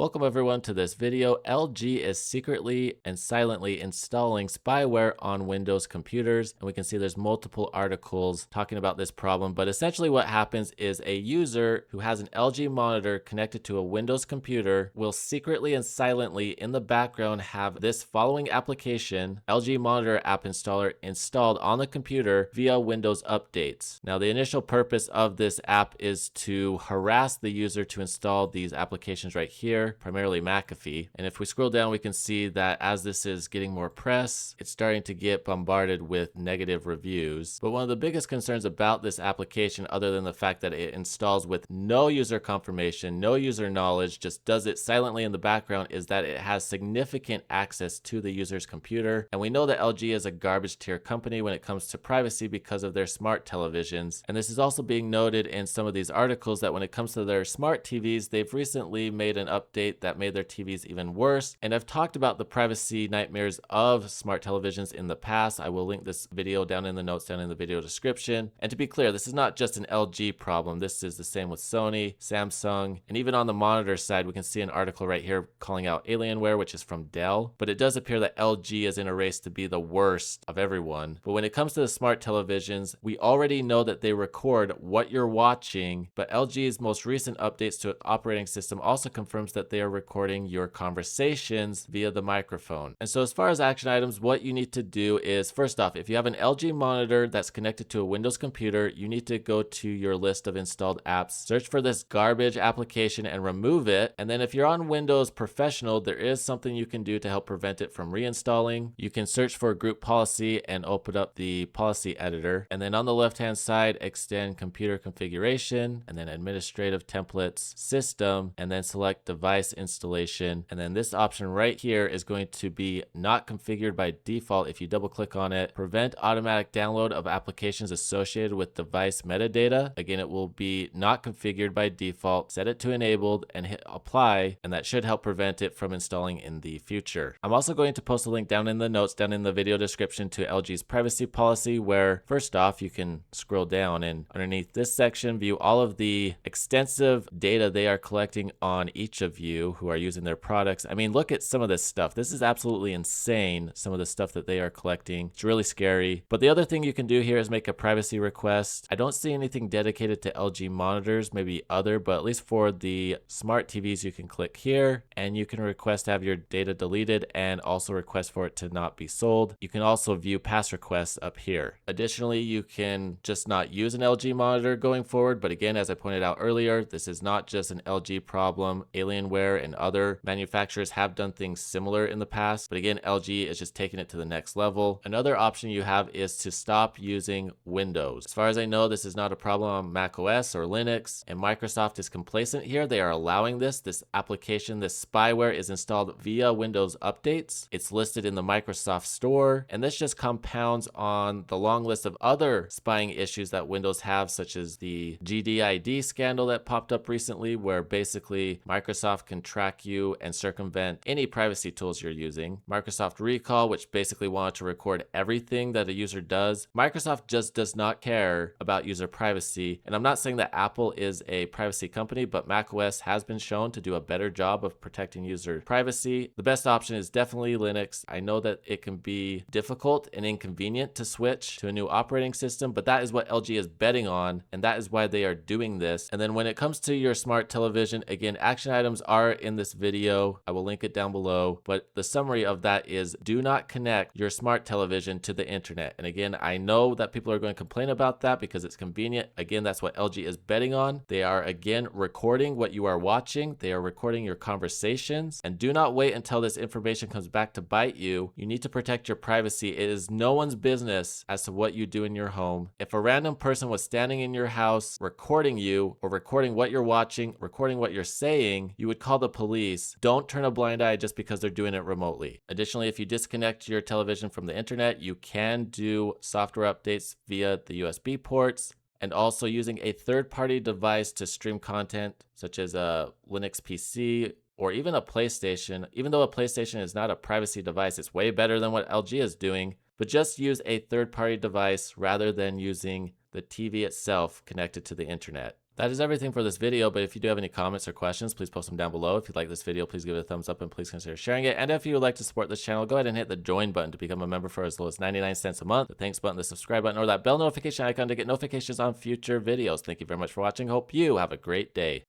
Welcome everyone to this video. LG is secretly and silently installing spyware on Windows computers, and we can see there's multiple articles talking about this problem, but essentially what happens is a user who has an LG monitor connected to a Windows computer will secretly and silently in the background have this following application, LG Monitor App Installer, installed on the computer via Windows updates. Now the initial purpose of this app is to harass the user to install these applications right here, primarily McAfee. And if we scroll down, we can see that as this is getting more press, it's starting to get bombarded with negative reviews. But one of the biggest concerns about this application, other than the fact that it installs with no user confirmation, no user knowledge, just does it silently in the background, is that it has significant access to the user's computer. And we know that LG is a garbage tier company when it comes to privacy because of their smart televisions. And this is also being noted in some of these articles that when it comes to their smart TVs, they've recently made an update that made their TVs even worse. And I've talked about the privacy nightmares of smart televisions in the past. I will link this video down in the notes, down in the video description. And to be clear, this is not just an LG problem. This is the same with Sony, Samsung, and even on the monitor side, we can see an article right here calling out Alienware, which is from Dell. But it does appear that LG is in a race to be the worst of everyone. But when it comes to the smart televisions, we already know that they record what you're watching, but LG's most recent updates to its operating system also confirms that they are recording your conversations via the microphone. And so as far as action items, what you need to do is, first off, if you have an LG monitor that's connected to a Windows computer, you need to go to your list of installed apps, search for this garbage application and remove it. And then if you're on Windows Professional, there is something you can do to help prevent it from reinstalling. You can search for group policy and open up the policy editor. And then on the left-hand side, extend computer configuration, and then administrative templates, system, and then select device installation. And then this option right here is going to be not configured by default. If you double click on it, prevent automatic download of applications associated with device metadata. Again, it will be not configured by default. Set it to enabled and hit apply, and that should help prevent it from installing in the future. I'm also going to post a link down in the notes, down in the video description, to LG's privacy policy, where first off, you can scroll down and underneath this section, view all of the extensive data they are collecting on each of you who are using their products. I mean, look at some of this stuff. This is absolutely insane, some of the stuff that they are collecting. It's really scary. But the other thing you can do here is make a privacy request. I don't see anything dedicated to LG monitors, maybe other, but at least for the smart TVs, you can click here and you can request to have your data deleted and also request for it to not be sold. You can also view past requests up here. Additionally, you can just not use an LG monitor going forward. But again, as I pointed out earlier, this is not just an LG problem. Alienware and other manufacturers have done things similar in the past, but again, LG is just taking it to the next level. Another option you have is to stop using Windows. As far as I know, this is not a problem on Mac OS or Linux, and Microsoft is complacent here. They are allowing this application, this spyware, is installed via Windows updates. It's listed in the Microsoft Store, and this just compounds on the long list of other spying issues that Windows have, such as the GDID scandal that popped up recently, where basically Microsoft can track you and circumvent any privacy tools you're using. Microsoft Recall, which basically wanted to record everything that a user does. Microsoft just does not care about user privacy. And I'm not saying that Apple is a privacy company, but macOS has been shown to do a better job of protecting user privacy. The best option is definitely Linux. I know that it can be difficult and inconvenient to switch to a new operating system, but that is what LG is betting on, and that is why they are doing this. And then when it comes to your smart television, again, action items are in this video. I will link it down below, but the summary of that is do not connect your smart television to the internet. And again, I know that people are going to complain about that because it's convenient. Again, that's what LG is betting on. They are again recording what you are watching. They are recording your conversations, and do not wait until this information comes back to bite you. You need to protect your privacy. It is no one's business as to what you do in your home. If a random person was standing in your house recording you or recording what you're watching, recording what you're saying, you would call the police. Don't turn a blind eye just because they're doing it remotely. Additionally, if you disconnect your television from the internet, you can do software updates via the USB ports, and also using a third-party device to stream content, such as a Linux PC or even a PlayStation. Even though a PlayStation is not a privacy device, it's way better than what LG is doing, but just use a third-party device rather than using the TV itself connected to the internet. That is everything for this video, but if you do have any comments or questions, please post them down below. If you like this video, please give it a thumbs up and please consider sharing it. And if you would like to support this channel, go ahead and hit the join button to become a member for as low as 99 cents a month, the thanks button, the subscribe button, or that bell notification icon to get notifications on future videos. Thank you very much for watching. Hope you have a great day.